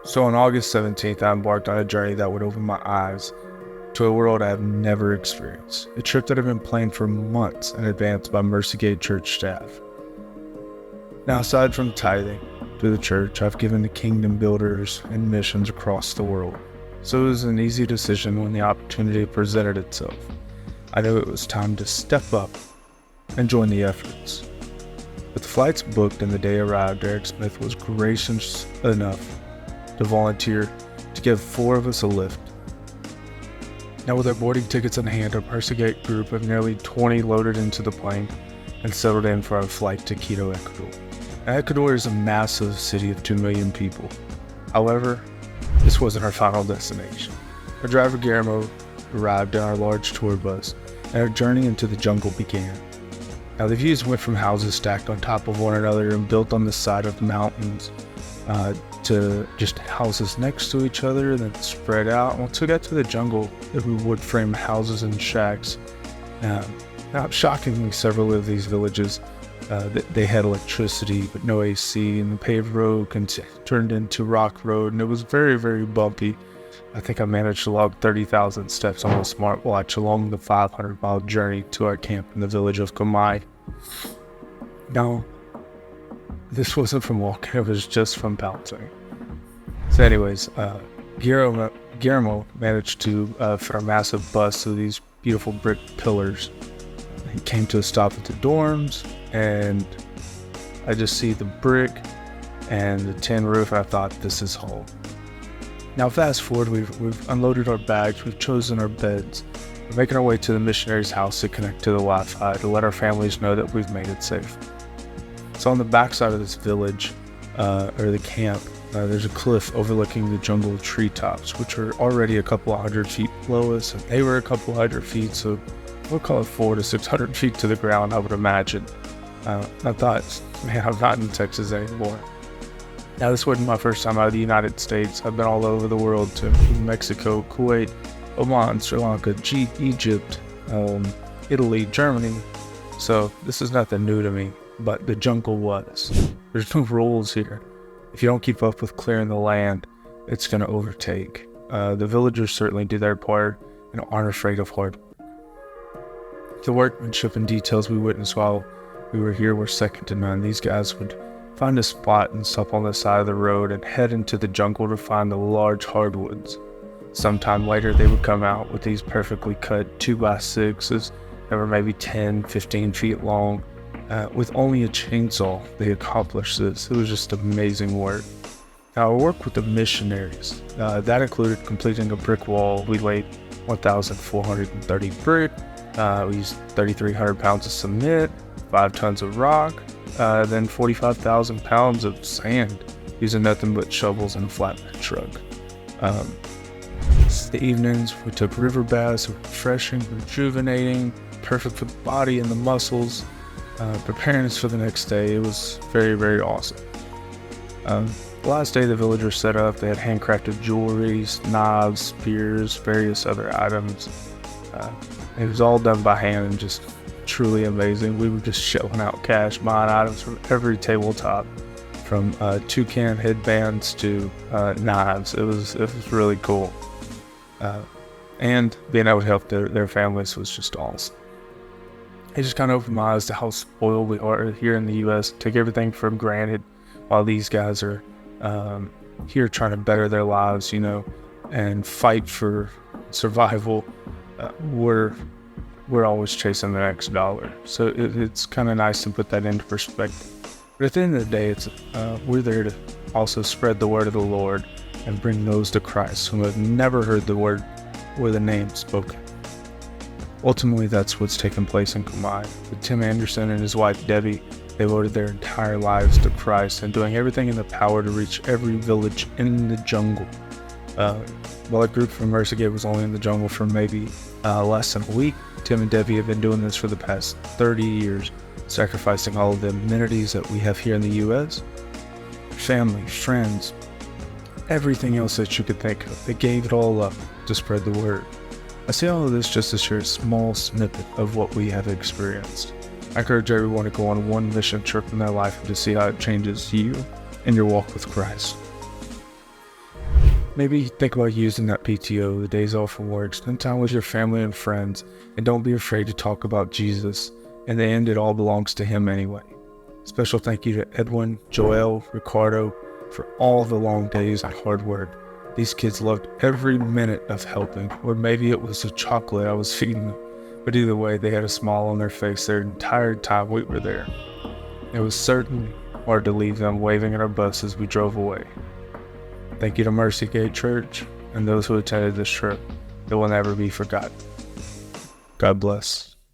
So on August 17th, I embarked on a journey that would open my eyes to a world I have never experienced. A trip that had been planned for months in advance by Mercy Gate Church staff. Now, aside from tithing to the church, I've given to kingdom builders and missions across the world. So it was an easy decision when the opportunity presented itself. I knew it was time to step up and join the efforts. With the flights booked and the day arrived, Eric Smith was gracious enough to volunteer to give 4 of us a lift. Now, with our boarding tickets in hand, our Mercy Gate group of nearly 20 loaded into the plane and settled in for our flight to Quito, Ecuador. Now, Ecuador is a massive city of 2 million people. However, this wasn't our final destination. Our driver Guillermo arrived in our large tour bus, and our journey into the jungle began. Now, the views went from houses stacked on top of one another and built on the side of mountains to just houses next to each other, then spread out. Once we got to the jungle, there were wood frame houses and shacks. Now, shockingly, several of these villages, they had electricity but no AC, and the paved road turned into rock road, and it was very, very bumpy. I think I managed to log 30,000 steps on a smartwatch along the 500-mile journey to our camp in the village of Kumay. Now, this wasn't from walking, it was just from bouncing. So anyways, Guillermo managed to fit our massive bus through these beautiful brick pillars. He came to a stop at the dorms, and I just see the brick and the tin roof, and I thought, this is home. Now fast forward, we've unloaded our bags, we've chosen our beds. We're making our way to the missionary's house to connect to the Wi-Fi to let our families know that we've made it safe. So on the backside of this village, or the camp, there's a cliff overlooking the jungle treetops, which are already a couple of 100 feet below us, and they were a couple 100 feet, so we'll call it 400 to 600 feet to the ground, I would imagine. I thought, man, I'm not in Texas anymore. Now, this wasn't my first time out of the United States. I've been all over the world, to Mexico, Kuwait, Oman, Sri Lanka, Egypt, Italy, Germany. So this is nothing new to me, but the jungle was. There's no rules here. If you don't keep up with clearing the land, it's going to overtake. The villagers certainly do their part and aren't afraid of hard work. The workmanship and details we witnessed while we were here were second to none. These guys would find a spot and stop on the side of the road and head into the jungle to find the large hardwoods. Sometime later, they would come out with these perfectly cut 2x6s that were maybe 10, 15 feet long. With only a chainsaw, they accomplished this. It was just amazing work. Now, our work with the missionaries, that included completing a brick wall. We laid 1,430 brick. We used 3,300 pounds of cement, 5 tons of rock, then 45,000 pounds of sand, using nothing but shovels and a flatbed truck. The evenings, we took river baths, refreshing, rejuvenating, perfect for the body and the muscles, preparing us for the next day. It was very, very awesome. The last day the villagers set up, they had handcrafted jewelries, knives, spears, various other items. It was all done by hand and just truly amazing. We were just shelling out cash, buying items from every tabletop, from toucan headbands to knives. It was really cool. And being able to help their families was just awesome. It just kind of opened my eyes to how spoiled we are here in the U.S. Take everything for granted, while these guys are here trying to better their lives, and fight for survival. We're always chasing the next dollar. So it's kind of nice to put that into perspective. But at the end of the day, we're there to also spread the word of the Lord and bring those to Christ who have never heard the word or the name spoken. Ultimately, that's what's taken place in Kumay. With Tim Anderson and his wife Debbie, they devoted their entire lives to Christ and doing everything in their power to reach every village in the jungle. While a group from Mercy Gate was only in the jungle for maybe less than a week, Tim and Debbie have been doing this for the past 30 years, sacrificing all of the amenities that we have here in the U.S. Family, friends, everything else that you could think of. They gave it all up to spread the word. I say all of this just to share a small snippet of what we have experienced. I encourage everyone to go on one mission trip in their life and to see how it changes you in your walk with Christ. Maybe think about using that PTO, the days off from work, spend time with your family and friends, and don't be afraid to talk about Jesus. In the end, it all belongs to Him anyway. Special thank you to Edwin, Joel, Ricardo for all the long days and hard work. These kids loved every minute of helping, or maybe it was a chocolate I was feeding them. But either way, they had a smile on their face their entire time we were there. It was certainly hard to leave them waving at our bus as we drove away. Thank you to Mercy Gate Church and those who attended this trip. It will never be forgotten. God bless.